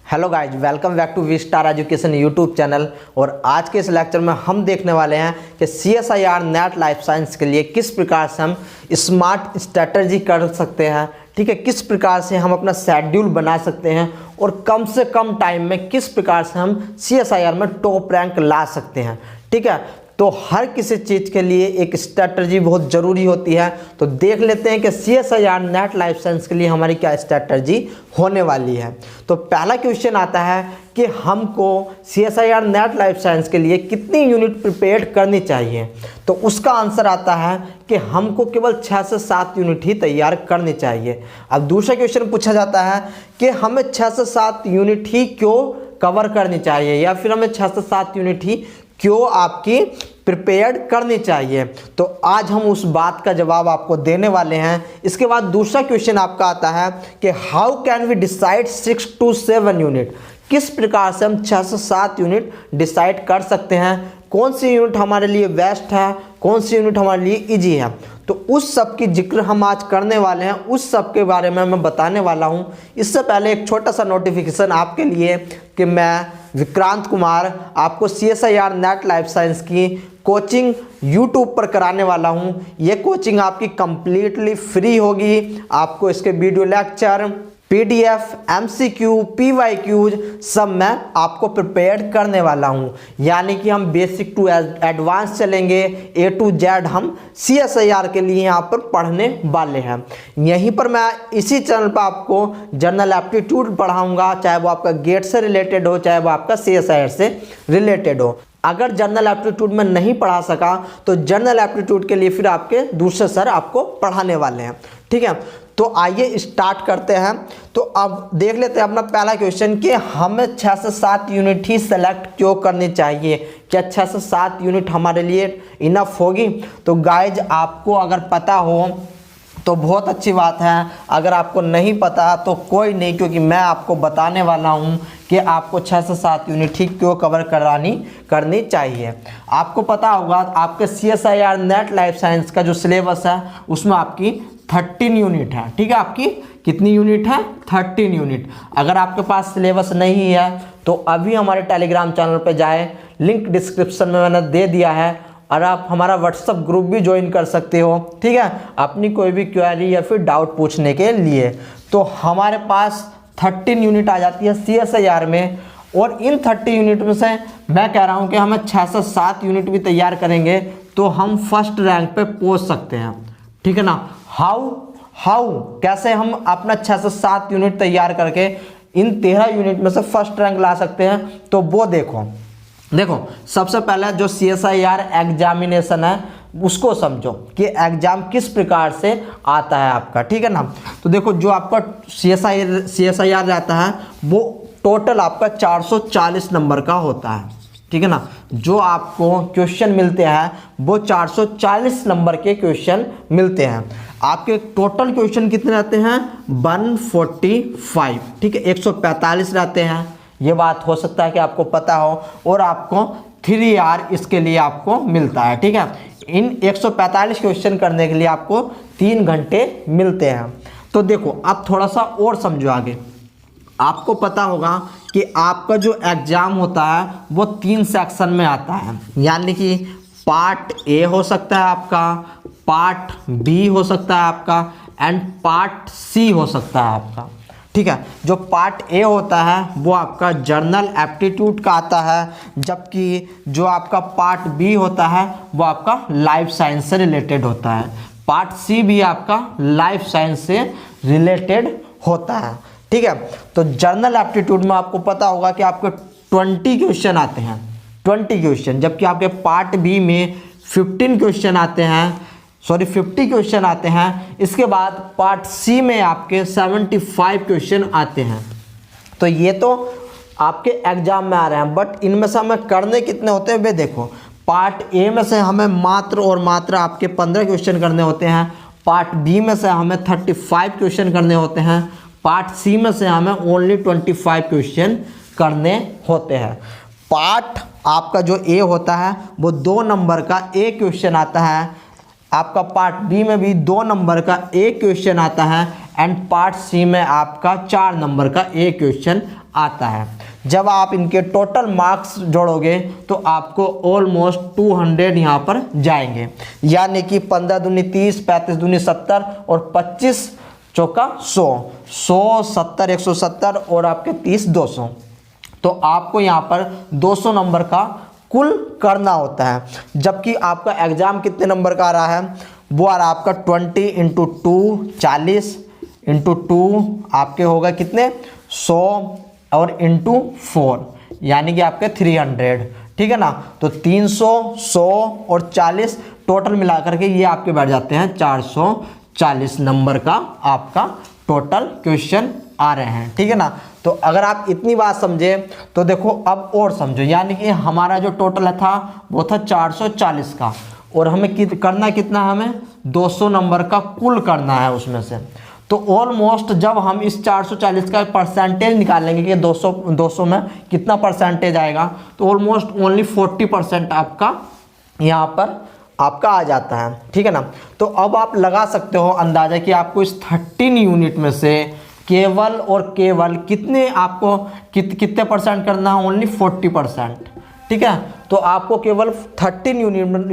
Hello guys, welcome back to V star education YouTube channel. और आज के इस लेक्चर में हम देखने वाले हैं कि CSIR नेट लाइफ साइंस के लिए किस प्रकार से हम स्मार्ट स्ट्रेटजी कर सकते हैं। ठीक है, किस प्रकार से हम अपना शेड्यूल बना सकते हैं और कम से कम टाइम में किस प्रकार से हम CSIR में टॉप रैंक ला सकते हैं। ठीक है, तो हर किसी चीज़ के लिए एक स्ट्रैटेजी बहुत ज़रूरी होती है। तो देख लेते हैं कि CSIR नेट लाइफ साइंस के लिए हमारी क्या स्ट्रैटेजी होने वाली है। तो पहला क्वेश्चन आता है कि हमको CSIR नेट लाइफ साइंस के लिए कितनी यूनिट प्रिपेयर करनी चाहिए। तो उसका आंसर आता है कि हमको केवल 6 से 7 यूनिट ही तैयार करनी चाहिए। अब दूसरा क्वेश्चन पूछा जाता है कि हमें 6 से 7 यूनिट ही क्यों कवर करनी चाहिए, या फिर हमें 6 से 7 यूनिट ही क्यों आपकी प्रिपेयर्ड करनी चाहिए। तो आज हम उस बात का जवाब आपको देने वाले हैं। इसके बाद दूसरा क्वेश्चन आपका आता है कि how can we decide 6 to 7 unit. किस प्रकार से हम 6 से 7 यूनिट डिसाइड कर सकते हैं, कौन सी यूनिट हमारे लिए बेस्ट है, कौन सी यूनिट हमारे लिए इजी है। तो उस सब की जिक्र हम आज करने वाले हैं, उस सब के बारे में मैं बताने वाला हूं। इससे पहले एक छोटा सा नोटिफिकेशन आपके लिए कि मैं विक्रांत कुमार आपको CSIR नेट लाइफ साइंस की कोचिंग YouTube पर कराने वाला हूं। ये कोचिंग आपकी कंप्लीटली फ्री होगी। आपको इसके video lecture, PDF, MCQ, PYQ सब मैं आपको प्रिपेयर करने वाला हूं। यानी कि हम बेसिक टू एडवांस चलेंगे, A to Z हम CSIR के लिए यहाँ पर पढ़ने वाले हैं। यहीं पर मैं इसी चैनल पर आपको जनरल एप्टीट्यूड पढ़ाऊंगा, चाहे वो आपका गेट से रिलेटेड हो, चाहे वो आपका CSIR से रिलेटेड हो। अगर जनरल एप्टीट्यूड में नहीं पढ़ा सका तो जनरल एप्टीट्यूड के लिए फिर आपके दूसरे सर आपको पढ़ाने वाले हैं। ठीक है, तो आइए स्टार्ट करते हैं। तो अब देख लेते हैं अपना पहला क्वेश्चन कि हमें 6 से 7 यूनिट ही सेलेक्ट क्यों करनी चाहिए। क्या 6 से 7 यूनिट हमारे लिए इनफ होगी? तो गाइज, आपको अगर पता हो तो बहुत अच्छी बात है, अगर आपको नहीं पता तो कोई नहीं, क्योंकि मैं आपको बताने वाला हूं कि आपको 6 से 7 यूनिट ही क्यों कवर करनी चाहिए। आपको पता होगा आपके CSIR नेट लाइफ साइंस का जो सिलेबस है उसमें आपकी 13 यूनिट है। ठीक है, आपकी कितनी यूनिट है? 13 यूनिट। अगर आपके पास सिलेबस नहीं है तो अभी हमारे टेलीग्राम चैनल पर जाए, लिंक डिस्क्रिप्शन में मैंने दे दिया है, और आप हमारा व्हाट्सअप ग्रुप भी ज्वाइन कर सकते हो। ठीक है, अपनी कोई भी क्वेरी या फिर डाउट पूछने के लिए। तो हमारे पास 13 यूनिट आ जाती है CSIR में, और इन 30 यूनिट में से मैं कह रहा हूं कि हमें 6 से 7 यूनिट भी तैयार करेंगे तो हम फर्स्ट रैंक पे पहुंच सकते हैं। ठीक है ना। हाउ कैसे हम अपना 6 से 7 यूनिट तैयार करके इन 13 यूनिट में से फर्स्ट रैंक ला सकते हैं, तो वो देखो सबसे पहले जो CSIR एग्जामिनेशन है उसको समझो कि एग्जाम किस प्रकार से आता है आपका। ठीक है ना। तो देखो, जो आपका CSIR रहता है वो टोटल आपका 440 नंबर का होता है। ठीक है ना। जो आपको क्वेश्चन मिलते हैं वो 440 नंबर के क्वेश्चन मिलते हैं। आपके टोटल क्वेश्चन कितने रहते हैं? 145। ठीक है, 145 रहते हैं। ये बात हो सकता है कि आपको पता हो, और आपको 3R इसके लिए आपको मिलता है। ठीक है, इन 145 क्वेश्चन करने के लिए आपको 3 घंटे मिलते हैं। तो देखो, अब थोड़ा सा और समझो आगे। आपको पता होगा कि आपका जो एग्जाम होता है वो 3 सेक्शन में आता है। यानी कि पार्ट A हो सकता है आपका, पार्ट B हो सकता है आपका, एंड पार्ट C हो सकता है आपका। ठीक है, जो पार्ट A होता है वो आपका जर्नल एप्टीट्यूड का आता है, जबकि जो आपका पार्ट B होता है वो आपका लाइफ साइंस से रिलेटेड होता है। पार्ट C भी आपका लाइफ साइंस से रिलेटेड होता है। ठीक है, तो जर्नल एप्टीट्यूड में आपको पता होगा कि आपके 20 क्वेश्चन आते हैं, 20 क्वेश्चन, जबकि आपके पार्ट B में 15 क्वेश्चन आते हैं, 50 क्वेश्चन आते हैं। इसके बाद पार्ट C में आपके 75 क्वेश्चन आते हैं। तो ये तो आपके एग्जाम में आ रहे हैं, बट इनमें से हमें करने कितने होते हैं वे देखो। पार्ट A में से हमें मात्र और मात्र आपके 15 क्वेश्चन करने होते हैं, पार्ट B में से हमें 35 क्वेश्चन करने होते हैं, पार्ट C में से हमें ओनली 25 क्वेश्चन करने होते हैं। पार्ट आपका जो A होता है वो 2 नंबर का एक क्वेश्चन आता है, आपका पार्ट B में भी 2 नंबर का एक क्वेश्चन आता है, एंड पार्ट सी में आपका 4 नंबर का एक क्वेश्चन आता है। जब आप इनके टोटल मार्क्स जोड़ोगे तो आपको ऑलमोस्ट 200 यहाँ पर जाएंगे, यानी कि 15 दूनी 30, 35 दूनी 70 और 25 चौका 100, 100 70 170 और आपके 30 200। तो आपको यहाँ पर 200 नंबर का कुल करना होता है, जबकि आपका एग्जाम कितने नंबर का आ रहा है, वो आ रहा है आपका 20 × 2 40 × 2 आपके होगा कितने 100 और इंटू 4 यानी कि आपके 300, ठीक है ना। तो 300 100 और 40 टोटल मिला करके ये आपके बैठ जाते हैं 440 नंबर का आपका टोटल क्वेश्चन आ रहे हैं, ठीक है ना। तो अगर आप इतनी बात समझे तो देखो अब और समझो, यानी कि हमारा जो टोटल था वो था 440 का, और हमें करना कितना, हमें 200 नंबर का कुल करना है उसमें से। तो ऑलमोस्ट जब हम इस 440 का परसेंटेज निकालेंगे कि 200 में कितना परसेंटेज आएगा, तो ऑलमोस्ट ओनली 40% आपका यहाँ पर आपका आ जाता है, ठीक है ना। तो अब आप लगा सकते हो अंदाज़ा कि आपको इस 13 यूनिट में से केवल और केवल कितने आपको कितने परसेंट करना है, ओनली 40%, ठीक है। तो आपको केवल 13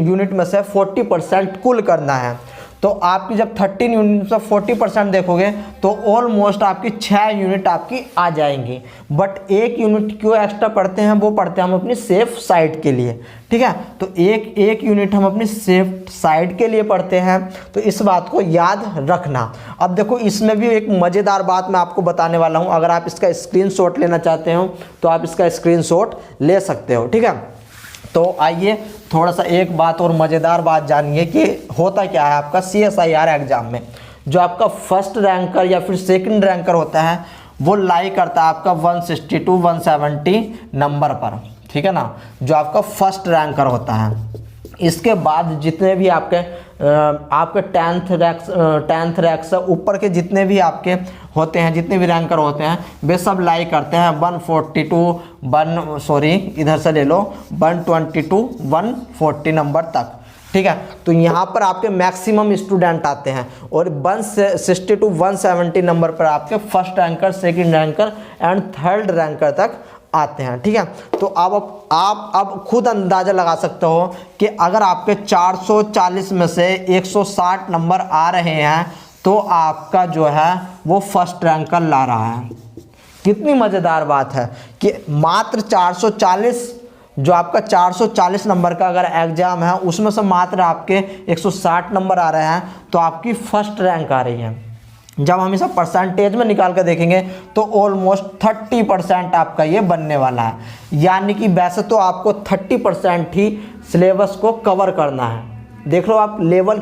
यूनिट में से 40% कुल करना है। तो आपकी जब 13 यूनिट से 40% देखोगे तो ऑलमोस्ट आपकी 6 यूनिट आपकी आ जाएंगी। बट एक यूनिट क्यों एक्स्ट्रा पढ़ते हैं, वो पढ़ते हैं हम अपनी सेफ साइड के लिए, ठीक है। तो एक यूनिट हम अपनी सेफ साइड के लिए पढ़ते हैं, तो इस बात को याद रखना। अब देखो इसमें भी एक मज़ेदार बात मैं आपको बताने वाला हूँ। अगर आप इसका स्क्रीनशॉट लेना चाहते हो तो आप इसका स्क्रीनशॉट ले सकते हो, ठीक है। तो आइए थोड़ा सा एक बात और मज़ेदार बात जानिए कि होता क्या है आपका CSIR एग्ज़ाम में। जो आपका फर्स्ट रैंकर या फिर सेकंड रैंकर होता है वो लाई करता है आपका 160 to 170 नंबर पर, ठीक है ना, जो आपका फर्स्ट रैंकर होता है। इसके बाद जितने भी आपके 10th रैंक से ऊपर के जितने भी आपके होते हैं, जितने भी रैंकर होते हैं, वे सब लाई करते हैं 120 to 140 नंबर तक, ठीक है। तो यहाँ पर आपके मैक्सिमम स्टूडेंट आते हैं और 160 to 170 नंबर पर आपके first ranker, second ranker and third ranker तक आते हैं, ठीक है। तो आप खुद अंदाज़ा लगा सकते हो कि अगर आपके 440 में से 160 नंबर आ रहे हैं तो आपका जो है वो फर्स्ट रैंकर ला रहा है। कितनी मज़ेदार बात है कि मात्र 440, जो आपका 440 नंबर का अगर एग्ज़ाम है उसमें से मात्र आपके 160 नंबर आ रहे हैं तो आपकी फर्स्ट रैंक आ रही है। जब हम इसे परसेंटेज में निकाल कर देखेंगे तो ऑलमोस्ट 30% आपका ये बनने वाला है, यानी कि वैसे तो आपको 30% ही सिलेबस को कवर करना है। देख लो आप लेवल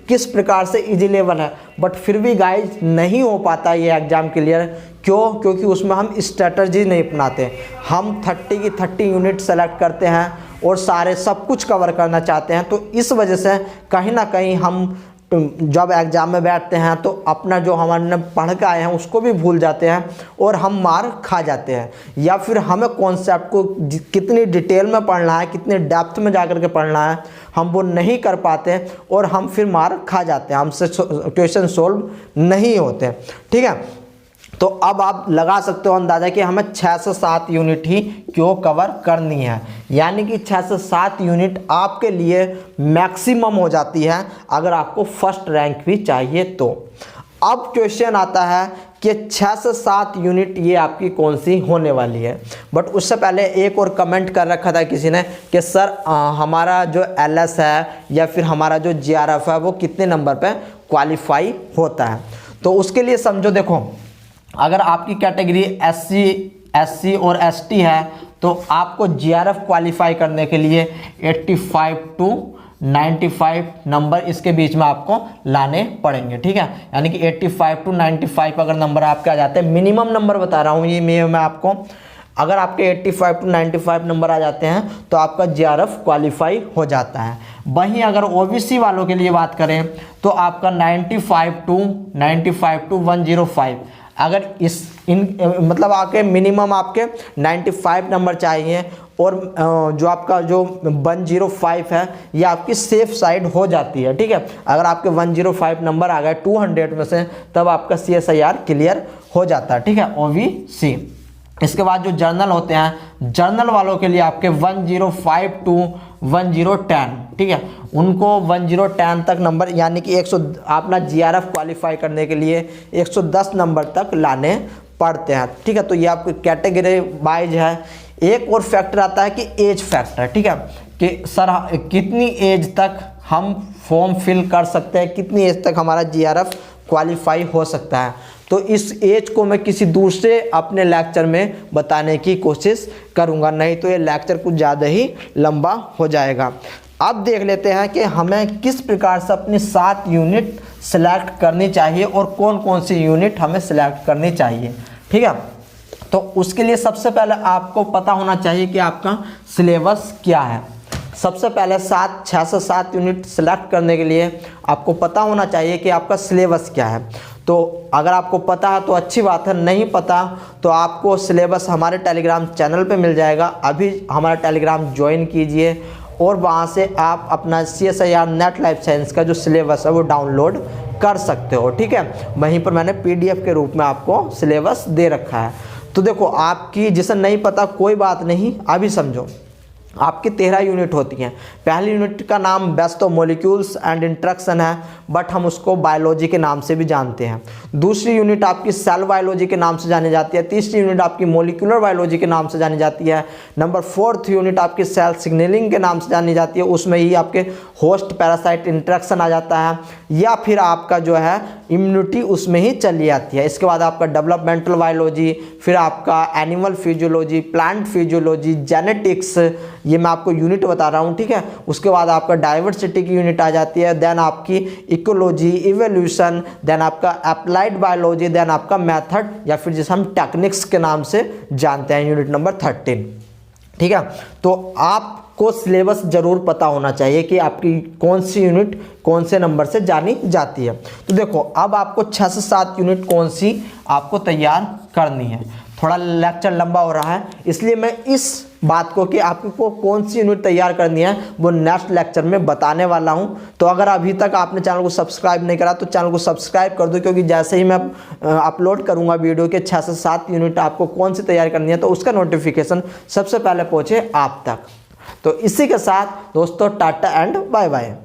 किस प्रकार से इजी लेवल है, बट फिर भी गाइज नहीं हो पाता ये एग्ज़ाम क्लियर। क्यों? क्योंकि उसमें हम स्ट्रेटजी नहीं अपनाते। हम 30 की 30 यूनिट सेलेक्ट करते हैं और सारे सब कुछ कवर करना चाहते हैं। तो इस वजह से कहीं ना कहीं हम जब एग्ज़ाम में बैठते हैं तो अपना जो हमने पढ़ के आए हैं उसको भी भूल जाते हैं और हम मार खा जाते हैं, या फिर हमें कॉन्सेप्ट को कितनी डिटेल में पढ़ना है, कितने डेप्थ में जाकर के पढ़ना है, हम वो नहीं कर पाते और हम फिर मार खा जाते हैं, हमसे क्वेश्चन सोल्व नहीं होते, ठीक है। तो अब आप लगा सकते हो अंदाज़ा कि हमें 6 से 7 यूनिट ही क्यों कवर करनी है, यानी कि 6 से 7 यूनिट आपके लिए मैक्सिमम हो जाती है अगर आपको फर्स्ट रैंक भी चाहिए तो। अब क्वेश्चन आता है कि 6 से 7 यूनिट ये आपकी कौन सी होने वाली है। बट उससे पहले एक और कमेंट कर रखा था किसी ने कि सर हमारा जो LS है या फिर हमारा जो GRF है वो कितने नंबर पे क्वालिफाई होता है। तो उसके लिए समझो, देखो अगर आपकी कैटेगरी SC और ST है तो आपको GRF क्वालिफाई करने के लिए 85 to 95 नंबर इसके बीच में आपको लाने पड़ेंगे, ठीक है। यानी कि 85 to 95 अगर नंबर आपके आ जाते हैं, मिनिमम नंबर बता रहा हूँ ये मैं आपको, अगर आपके 85 to 95 नंबर आ जाते हैं तो आपका GRF क्वालिफाई हो जाता है। वहीं अगर OBC वालों के लिए बात करें तो आपका 95 to 105 अगर मतलब आपके मिनिमम आपके 95 नंबर चाहिए, और जो आपका जो 105 है ये आपकी सेफ साइड हो जाती है। ठीक है, अगर आपके 105 नंबर आ गए 200 में से, तब आपका CSIR क्लियर हो जाता है। ठीक है, OBC। इसके बाद जो जर्नल होते हैं, जर्नल वालों के लिए आपके 105 टू 1010, ठीक है, उनको 1010 तक नंबर, यानी कि 100 अपना GRF क्वालिफाई करने के लिए 110 नंबर तक लाने पड़ते हैं। ठीक है, तो ये आपकी कैटेगरी वाइज है। एक और फैक्टर आता है कि एज फैक्टर। ठीक है, कि सर कितनी एज तक हम फॉर्म फिल कर सकते हैं, कितनी एज तक हमारा GRF क्वालिफाई हो सकता है। तो इस एज को मैं किसी दूसरे अपने लेक्चर में बताने की कोशिश करूंगा, नहीं तो ये लेक्चर कुछ ज़्यादा ही लंबा हो जाएगा। अब देख लेते हैं कि हमें किस प्रकार से अपनी 7 यूनिट सेलेक्ट करनी चाहिए और कौन कौन सी यूनिट हमें सेलेक्ट करनी चाहिए। ठीक है, तो उसके लिए सबसे पहले आपको पता होना चाहिए कि आपका सिलेबस क्या है। सबसे पहले 6 से 7 यूनिट सेलेक्ट करने के लिए आपको पता होना चाहिए कि आपका सिलेबस क्या है। तो अगर आपको पता है तो अच्छी बात है, नहीं पता तो आपको सिलेबस हमारे टेलीग्राम चैनल पे मिल जाएगा। अभी हमारा टेलीग्राम ज्वाइन कीजिए और वहाँ से आप अपना CSIR नेट लाइफ साइंस का जो सिलेबस है वो डाउनलोड कर सकते हो। ठीक है, वहीं पर मैंने PDF के रूप में आपको सिलेबस दे रखा है। तो देखो, आपकी जिसे नहीं पता कोई बात नहीं, अभी समझो। आपकी 13 यूनिट होती हैं। पहली यूनिट का नाम best of molecules and interaction है, बट हम उसको बायोलॉजी के नाम से भी जानते हैं। दूसरी यूनिट आपकी सेल बायोलॉजी के नाम से जानी जाती है। तीसरी यूनिट आपकी मॉलिक्यूलर बायोलॉजी के नाम से जानी जाती है। नंबर 4th यूनिट आपकी सेल सिग्नलिंग के नाम से जानी जाती है। उसमें ही आपके होस्ट पैरासाइट इंट्रैक्शन आ जाता है, या फिर आपका जो है इम्यूनिटी उसमें ही चली जाती है। इसके बाद आपका डेवलपमेंटल बायोलॉजी, फिर आपका animal physiology, plant physiology, genetics, ये मैं आपको यूनिट बता रहा हूँ। ठीक है, उसके बाद आपका डाइवर्सिटी की यूनिट आ जाती है। देन आपकी इकोलॉजी, इवोल्यूशन, देन आपका अप्लाइड बायोलॉजी, देन आपका मेथड, या फिर जिसे हम टेक्निक्स के नाम से जानते हैं, यूनिट नंबर 13। ठीक है, तो आपको सिलेबस जरूर पता होना चाहिए कि आपकी कौन सी यूनिट कौन से नंबर से जानी जाती है। तो देखो, अब आपको 6 से 7 यूनिट कौन सी आपको तैयार करनी है। थोड़ा लेक्चर लंबा हो रहा है, इसलिए मैं इस बात को कि आपको कौन सी यूनिट तैयार करनी है वो नेक्स्ट लेक्चर में बताने वाला हूं। तो अगर अभी तक आपने चैनल को सब्सक्राइब नहीं करा तो चैनल को सब्सक्राइब कर दो, क्योंकि जैसे ही मैं अपलोड करूंगा वीडियो के 6 से 7 यूनिट आपको कौन सी तैयार करनी है, तो उसका नोटिफिकेशन सबसे पहले पहुंचे आप तक। तो इसी के साथ दोस्तों, टाटा एंड बाय बाय।